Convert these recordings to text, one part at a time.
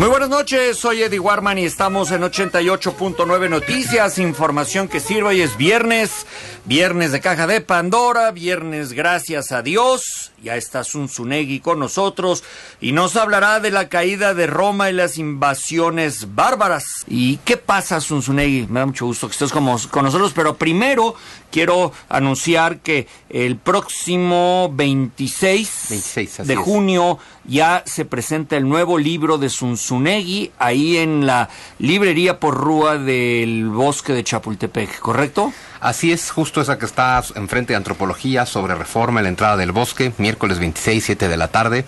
Muy buenas noches, soy Eddie Warman y estamos en 88.9 Noticias, información que sirve. Hoy es viernes de Caja de Pandora, viernes gracias a Dios. Ya está Zunzunegui con nosotros y nos hablará de la caída de Roma y las invasiones bárbaras. ¿Y qué pasa, Zunzunegui? Me da mucho gusto que estés con nosotros, pero primero quiero anunciar que el próximo 26 de junio ya se presenta el nuevo libro de Zunzunegui ahí en la librería Porrúa del Bosque de Chapultepec, ¿correcto? Así es, justo esa que está enfrente de Antropología sobre Reforma en la entrada del bosque, miércoles 26, 7 de la tarde.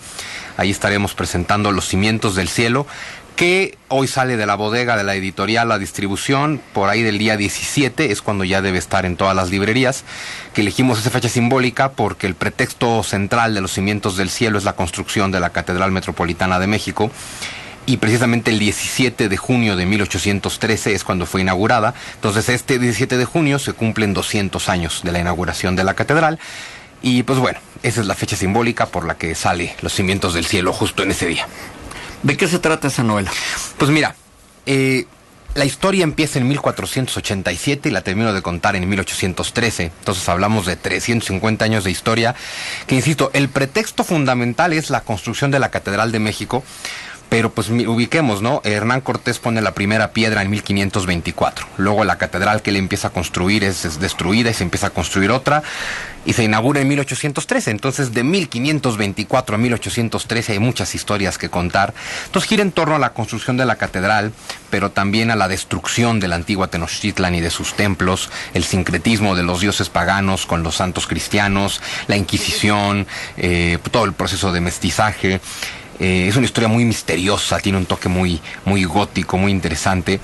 Ahí estaremos presentando Los Cimientos del Cielo, que hoy sale de la bodega de la editorial a distribución, por ahí del día 17, es cuando ya debe estar en todas las librerías, que elegimos esa fecha simbólica porque el pretexto central de Los Cimientos del Cielo es la construcción de la Catedral Metropolitana de México, y precisamente el 17 de junio de 1813 es cuando fue inaugurada. Entonces este 17 de junio se cumplen 200 años de la inauguración de la catedral, y pues bueno, esa es la fecha simbólica por la que sale Los Cimientos del Cielo justo en ese día. ¿De qué se trata esa novela? Pues mira, la historia empieza en 1487 y la termino de contar en 1813. Entonces hablamos de 350 años de historia, que insisto, el pretexto fundamental es la construcción de la Catedral de México. Pero pues ubiquemos, ¿no? Hernán Cortés pone la primera piedra en 1524. Luego la catedral que él empieza a construir es destruida y se empieza a construir otra. Y se inaugura en 1813. Entonces de 1524 a 1813 hay muchas historias que contar. Entonces gira en torno a la construcción de la catedral, pero también a la destrucción de la antigua Tenochtitlan y de sus templos, el sincretismo de los dioses paganos con los santos cristianos, la Inquisición, todo el proceso de mestizaje. Es una historia muy misteriosa, tiene un toque muy gótico, muy interesante.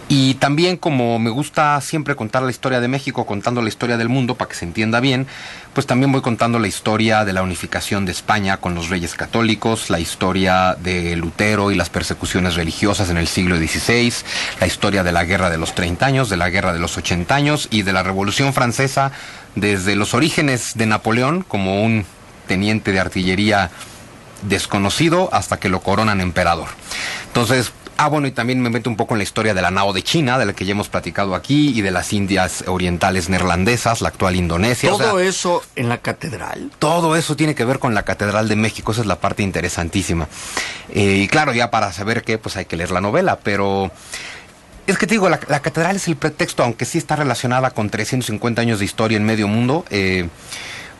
Y también, como me gusta siempre contar la historia de México, contando la historia del mundo para que se entienda bien, pues también voy contando la historia de la unificación de España con los reyes católicos, la historia de Lutero y las persecuciones religiosas en el siglo XVI, la historia de la Guerra de los 30 años, de la Guerra de los 80 años y de la Revolución Francesa, desde los orígenes de Napoleón como un teniente de artillería desconocido hasta que lo coronan emperador. Entonces, bueno, y también me meto un poco en la historia de la Nao de China, de la que ya hemos platicado aquí, y de las Indias orientales neerlandesas, la actual Indonesia. ¿Todo eso en la catedral? Todo eso tiene que ver con la Catedral de México, esa es la parte interesantísima. Y claro, ya para saber qué, pues hay que leer la novela, pero es que te digo, la catedral es el pretexto, aunque sí está relacionada con 350 años de historia en medio mundo.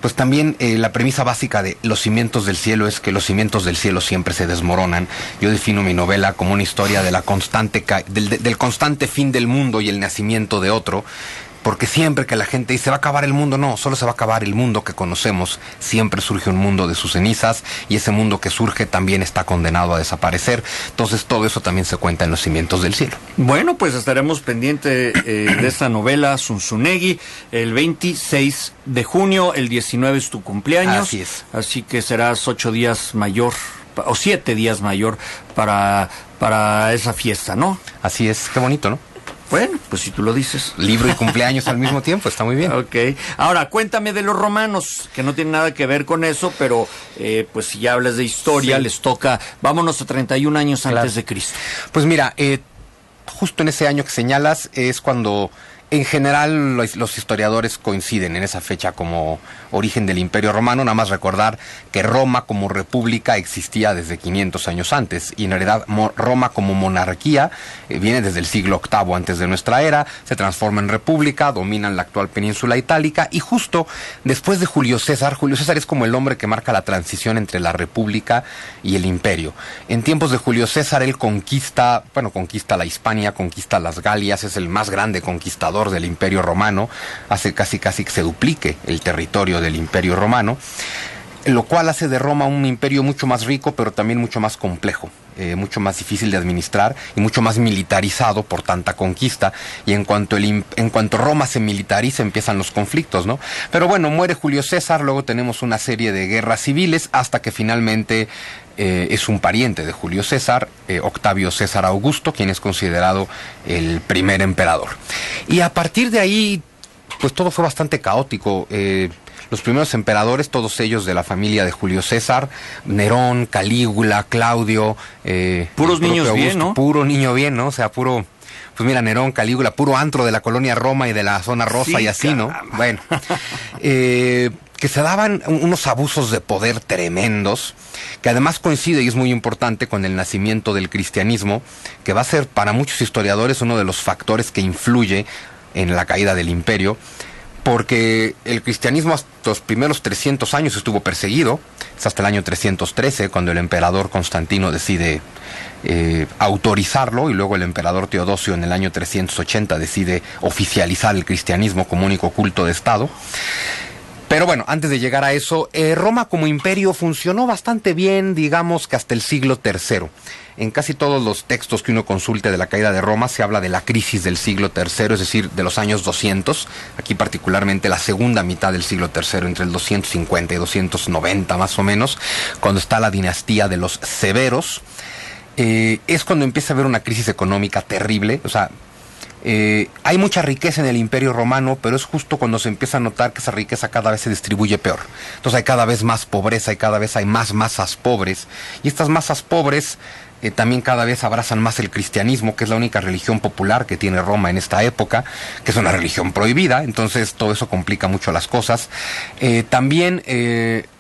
Pues también la premisa básica de Los Cimientos del Cielo es que los cimientos del cielo siempre se desmoronan. Yo defino mi novela como una historia de la constante del constante fin del mundo y el nacimiento de otro. Porque siempre que la gente dice, ¿se va a acabar el mundo? No, solo se va a acabar el mundo que conocemos. Siempre surge un mundo de sus cenizas, y ese mundo que surge también está condenado a desaparecer. Entonces todo eso también se cuenta en Los Cimientos del Cielo. Bueno, pues estaremos pendientes de esta novela, Zunzunegui, el 26 de junio, el 19 es tu cumpleaños. Así es. Así que serás 8 días mayor, o 7 días mayor para esa fiesta, ¿no? Así es, qué bonito, ¿no? Bueno, pues si tú lo dices. Libro y cumpleaños al mismo tiempo, está muy bien. Ok. Ahora, cuéntame de los romanos, que no tiene nada que ver con eso, pero pues si ya hablas de historia, sí, les toca. Vámonos a 31 años antes de Cristo. Pues mira, justo en ese año que señalas es cuando, en general, los historiadores coinciden en esa fecha como origen del Imperio Romano. Nada más recordar que Roma como república existía desde 500 años antes, y en realidad Roma como monarquía viene desde el siglo VIII antes de nuestra era, se transforma en república, dominan la actual península itálica, y justo después de Julio César es como el hombre que marca la transición entre la república y el imperio. En tiempos de Julio César él conquista la Hispania, conquista las Galias, es el más grande conquistador del Imperio Romano, hace casi que se duplique el territorio del Imperio Romano, lo cual hace de Roma un imperio mucho más rico, pero también mucho más complejo, mucho más difícil de administrar y mucho más militarizado por tanta conquista. Y en cuanto Roma se militariza, empiezan los conflictos, ¿no? Pero bueno, muere Julio César, luego tenemos una serie de guerras civiles, hasta que finalmente es un pariente de Julio César, Octavio César Augusto, quien es considerado el primer emperador. Y a partir de ahí, pues todo fue bastante caótico. los primeros emperadores, todos ellos de la familia de Julio César, Nerón, Calígula, Claudio, puros niños Augusto, bien, ¿no? Puro niño bien, ¿no? O sea, puro, pues mira, Nerón, Calígula, puro antro de la colonia Roma y de la zona rosa, sí, y así, caramba. ¿No? Bueno, que se daban unos abusos de poder tremendos, que además coincide, y es muy importante, con el nacimiento del cristianismo, que va a ser para muchos historiadores uno de los factores que influye en la caída del imperio, porque el cristianismo hasta los primeros 300 años estuvo perseguido, es hasta el año 313 cuando el emperador Constantino decide autorizarlo, y luego el emperador Teodosio en el año 380 decide oficializar el cristianismo como único culto de Estado. Pero bueno, antes de llegar a eso, Roma como imperio funcionó bastante bien, digamos que hasta el siglo III. En casi todos los textos que uno consulte de la caída de Roma se habla de la crisis del siglo III, es decir, de los años 200, aquí particularmente la segunda mitad del siglo III, entre el 250 y 290 más o menos, cuando está la dinastía de los Severos. Es cuando empieza a haber una crisis económica terrible, o sea, hay mucha riqueza en el Imperio Romano, pero es justo cuando se empieza a notar que esa riqueza cada vez se distribuye peor. Entonces hay cada vez más pobreza y cada vez hay más masas pobres. Y estas masas pobres también cada vez abrazan más el cristianismo, que es la única religión popular que tiene Roma en esta época, que es una religión prohibida. Entonces todo eso complica mucho las cosas. También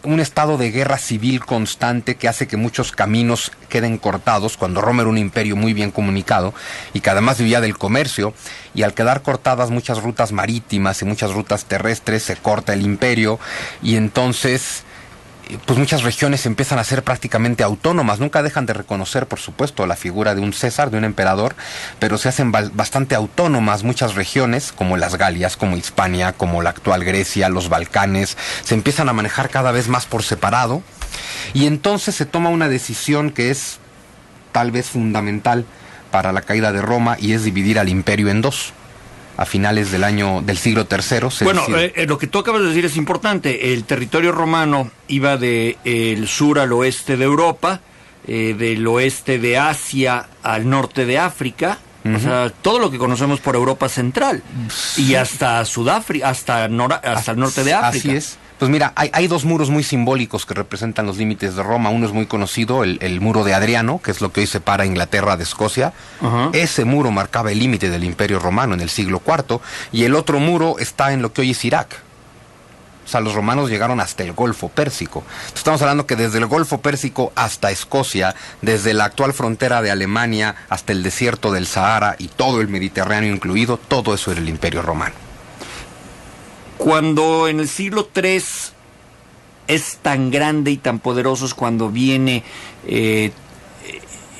un estado de guerra civil constante que hace que muchos caminos queden cortados, cuando Roma era un imperio muy bien comunicado y que además vivía del comercio, y al quedar cortadas muchas rutas marítimas y muchas rutas terrestres, se corta el imperio, y entonces pues muchas regiones empiezan a ser prácticamente autónomas. Nunca dejan de reconocer, por supuesto, la figura de un César, de un emperador, pero se hacen bastante autónomas muchas regiones, como las Galias, como Hispania, como la actual Grecia, los Balcanes, se empiezan a manejar cada vez más por separado, y entonces se toma una decisión que es tal vez fundamental para la caída de Roma, y es dividir al imperio en dos. A finales del siglo III. Bueno, lo que tú acabas de decir es importante. El territorio romano iba del sur al oeste de Europa, del oeste de Asia al norte de África, o sea, todo lo que conocemos por Europa Central, y hasta Sudáfrica, hasta el norte de África. Así es. Pues mira, hay dos muros muy simbólicos que representan los límites de Roma. Uno es muy conocido, el muro de Adriano, que es lo que hoy separa Inglaterra de Escocia. Ese muro marcaba el límite del Imperio Romano en el siglo IV. Y el otro muro está en lo que hoy es Irak. O sea, los romanos llegaron hasta el Golfo Pérsico. Entonces, estamos hablando que desde el Golfo Pérsico hasta Escocia, desde la actual frontera de Alemania hasta el desierto del Sahara y todo el Mediterráneo incluido, todo eso era el Imperio Romano. Cuando en el siglo III es tan grande y tan poderoso, es cuando viene,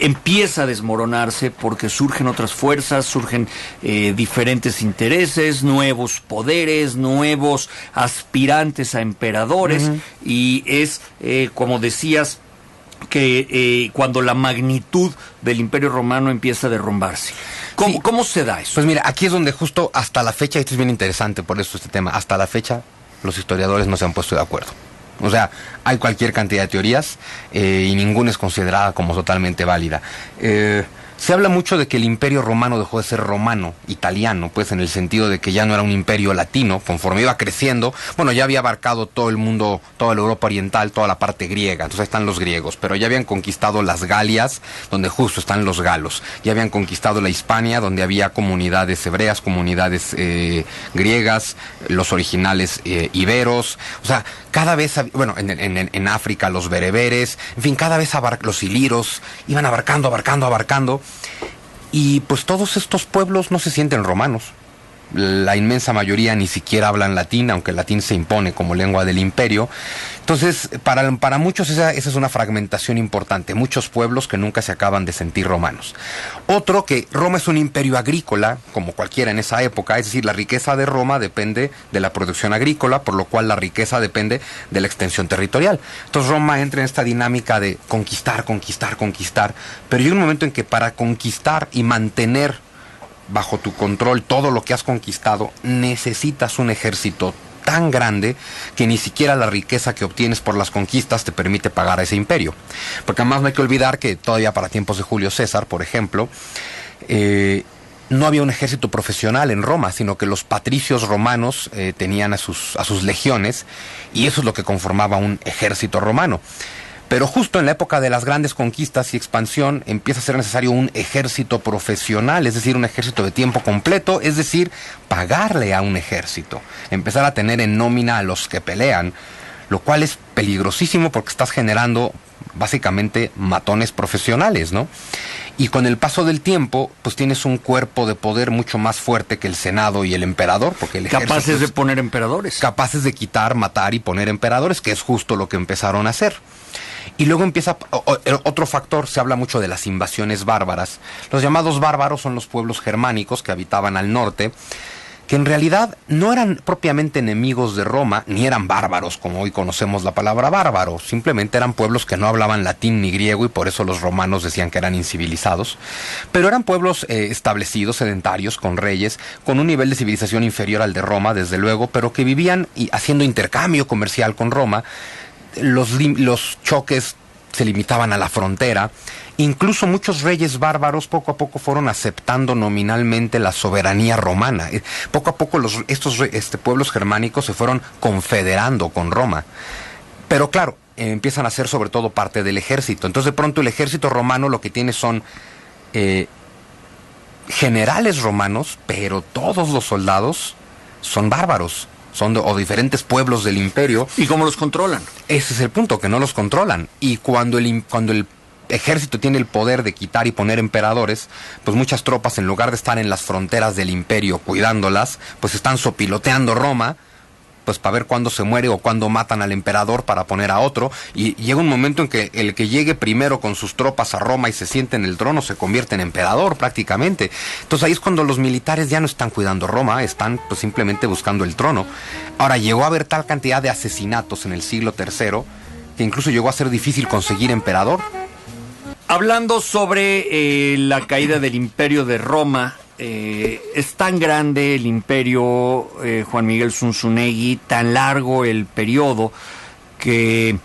empieza a desmoronarse, porque surgen otras fuerzas, surgen diferentes intereses, nuevos poderes, nuevos aspirantes a emperadores, y es, como decías, que cuando la magnitud del Imperio Romano empieza a derrumbarse. ¿Cómo se da eso? Pues mira, aquí es donde justo hasta la fecha, esto es bien interesante, por eso este tema, hasta la fecha los historiadores no se han puesto de acuerdo. O sea, hay cualquier cantidad de teorías y ninguna es considerada como totalmente válida. Se habla mucho de que el Imperio Romano dejó de ser romano, italiano, pues en el sentido de que ya no era un imperio latino, conforme iba creciendo. Bueno, ya había abarcado todo el mundo, toda la Europa oriental, toda la parte griega, entonces ahí están los griegos, pero ya habían conquistado las Galias, donde justo están los galos, ya habían conquistado la Hispania, donde había comunidades hebreas, comunidades griegas, los originales iberos, o sea, cada vez, bueno, en África los bereberes, en fin, cada vez los iliros iban abarcando, y pues todos estos pueblos no se sienten romanos. La inmensa mayoría ni siquiera hablan latín, aunque el latín se impone como lengua del imperio. Entonces, para muchos esa es una fragmentación importante. Muchos pueblos que nunca se acaban de sentir romanos. Otro, que Roma es un imperio agrícola, como cualquiera en esa época. Es decir, la riqueza de Roma depende de la producción agrícola, por lo cual la riqueza depende de la extensión territorial. Entonces Roma entra en esta dinámica de conquistar. Pero llega un momento en que para conquistar y mantener bajo tu control todo lo que has conquistado, necesitas un ejército tan grande que ni siquiera la riqueza que obtienes por las conquistas te permite pagar a ese imperio. Porque además no hay que olvidar que todavía para tiempos de Julio César, por ejemplo, no había un ejército profesional en Roma, sino que los patricios romanos tenían a sus legiones, y eso es lo que conformaba un ejército romano. Pero justo en la época de las grandes conquistas y expansión empieza a ser necesario un ejército profesional, es decir, un ejército de tiempo completo, es decir, pagarle a un ejército, empezar a tener en nómina a los que pelean, lo cual es peligrosísimo porque estás generando básicamente matones profesionales, ¿no? Y con el paso del tiempo, pues tienes un cuerpo de poder mucho más fuerte que el Senado y el emperador, porque el ejército capaces de poner emperadores. Capaces de quitar, matar y poner emperadores, que es justo lo que empezaron a hacer. Y luego empieza otro factor, se habla mucho de las invasiones bárbaras. Los llamados bárbaros son los pueblos germánicos que habitaban al norte, que en realidad no eran propiamente enemigos de Roma, ni eran bárbaros, como hoy conocemos la palabra bárbaro. Simplemente eran pueblos que no hablaban latín ni griego, y por eso los romanos decían que eran incivilizados. Pero eran pueblos establecidos, sedentarios, con reyes, con un nivel de civilización inferior al de Roma, desde luego, pero que vivían haciendo intercambio comercial con Roma. Los choques se limitaban a la frontera. Incluso muchos reyes bárbaros poco a poco fueron aceptando nominalmente la soberanía romana. Poco a poco estos pueblos germánicos se fueron confederando con Roma. Pero claro, empiezan a ser sobre todo parte del ejército. Entonces de pronto el ejército romano lo que tiene son generales romanos, pero todos los soldados son bárbaros. Son o diferentes pueblos del imperio. ¿Y cómo los controlan? Ese es el punto, que no los controlan. Y cuando el ejército tiene el poder de quitar y poner emperadores, pues muchas tropas, en lugar de estar en las fronteras del imperio cuidándolas, pues están sopiloteando Roma, pues para ver cuándo se muere o cuándo matan al emperador para poner a otro. Y llega un momento en que el que llegue primero con sus tropas a Roma y se siente en el trono se convierte en emperador prácticamente. Entonces ahí es cuando los militares ya no están cuidando Roma, están pues simplemente buscando el trono. Ahora, llegó a haber tal cantidad de asesinatos en el siglo III que incluso llegó a ser difícil conseguir emperador. Hablando sobre la caída del imperio de Roma, es tan grande el imperio, Juan Miguel Zunzunegui, tan largo el periodo, que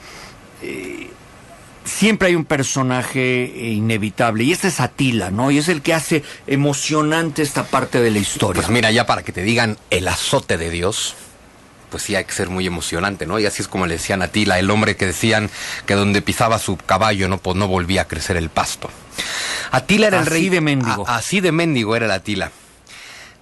siempre hay un personaje inevitable, y este es Atila, ¿no? Y es el que hace emocionante esta parte de la historia. Pues mira, ya para que te digan el azote de Dios, pues sí hay que ser muy emocionante, ¿no? Y así es como le decían a Atila, el hombre que decían que donde pisaba su caballo no volvía a crecer el pasto. Atila era el rey de mendigo. Así de mendigo era el Atila.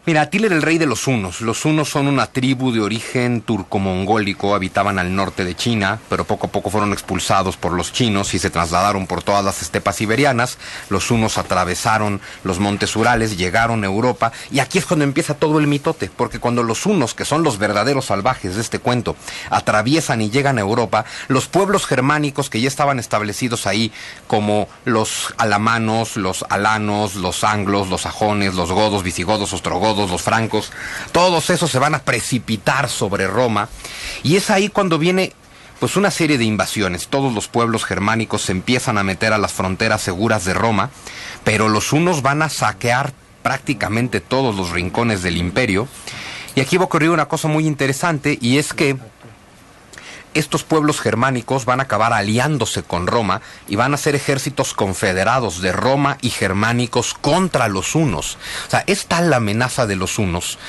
Mira, Atila era el rey de los hunos. Los hunos son una tribu de origen turco-mongólico, habitaban al norte de China, pero poco a poco fueron expulsados por los chinos y se trasladaron por todas las estepas siberianas. Los hunos atravesaron los montes Urales, llegaron a Europa, y aquí es cuando empieza todo el mitote, porque cuando los hunos, que son los verdaderos salvajes de este cuento, atraviesan y llegan a Europa, los pueblos germánicos que ya estaban establecidos ahí, como los alamanos, los alanos, los anglos, los sajones, los godos, visigodos, ostrogodos, los francos, todos esos se van a precipitar sobre Roma, y es ahí cuando viene pues una serie de invasiones. Todos los pueblos germánicos se empiezan a meter a las fronteras seguras de Roma, pero los hunos van a saquear prácticamente todos los rincones del imperio. Y aquí va a ocurrir una cosa muy interesante, y es que estos pueblos germánicos van a acabar aliándose con Roma y van a ser ejércitos confederados de Roma y germánicos contra los hunos. O sea, es tal la amenaza de los hunos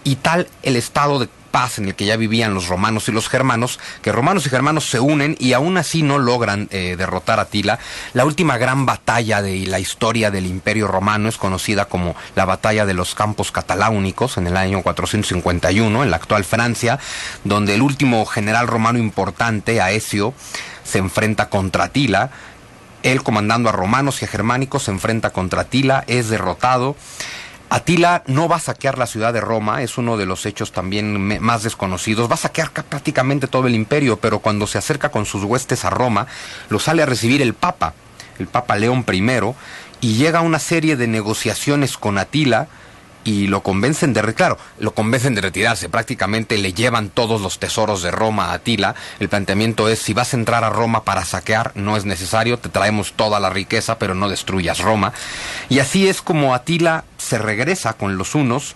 y tal el estado de paz en el que ya vivían los romanos y los germanos, que romanos y germanos se unen y aún así no logran derrotar a Atila. La última gran batalla de la historia del Imperio Romano es conocida como la batalla de los Campos Cataláunicos en el año 451, en la actual Francia, donde el último general romano importante, Aecio, se enfrenta contra Atila. Él, comandando a romanos y a germánicos, se enfrenta contra Atila, es derrotado. Atila no va a saquear la ciudad de Roma, es uno de los hechos también más desconocidos. Va a saquear prácticamente todo el imperio, pero cuando se acerca con sus huestes a Roma, lo sale a recibir el Papa León I, y llega a una serie de negociaciones con Atila, y lo convencen de retirarse. Prácticamente le llevan todos los tesoros de Roma a Atila. El planteamiento es: si vas a entrar a Roma para saquear, no es necesario, te traemos toda la riqueza, pero no destruyas Roma. Y así es como Atila se regresa con los hunos.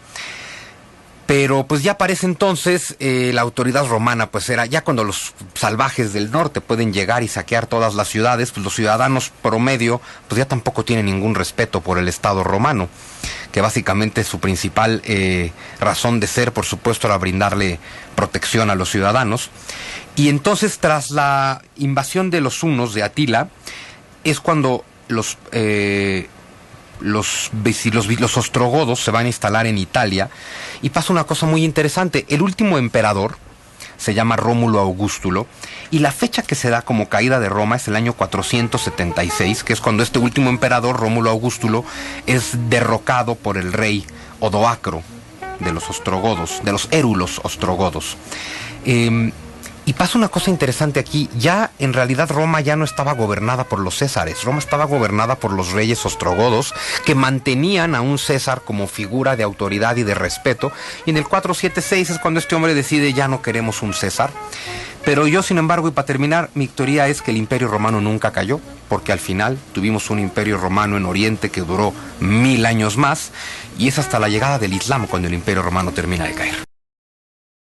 Pero pues ya parece entonces la autoridad romana, pues era ya cuando los salvajes del norte pueden llegar y saquear todas las ciudades, pues los ciudadanos promedio pues ya tampoco tienen ningún respeto por el Estado romano. que básicamente su principal razón de ser, por supuesto, era brindarle protección a los ciudadanos. Y entonces, tras la invasión de los hunos de Atila, es cuando los ostrogodos se van a instalar en Italia, y pasa una cosa muy interesante. El último emperador se llama Rómulo Augustulo, y la fecha que se da como caída de Roma es el año 476, que es cuando este último emperador, Rómulo Augustulo, es derrocado por el rey Odoacro de los ostrogodos, de los érulos ostrogodos. Y pasa una cosa interesante aquí. Ya en realidad Roma ya no estaba gobernada por los césares. Roma estaba gobernada por los reyes ostrogodos, que mantenían a un César como figura de autoridad y de respeto. Y en el 476 es cuando este hombre decide: ya no queremos un César. Pero yo, sin embargo, y para terminar, mi teoría es que el Imperio Romano nunca cayó, porque al final tuvimos un Imperio Romano en Oriente que duró 1000 años más, y es hasta la llegada del Islam cuando el Imperio Romano termina de caer.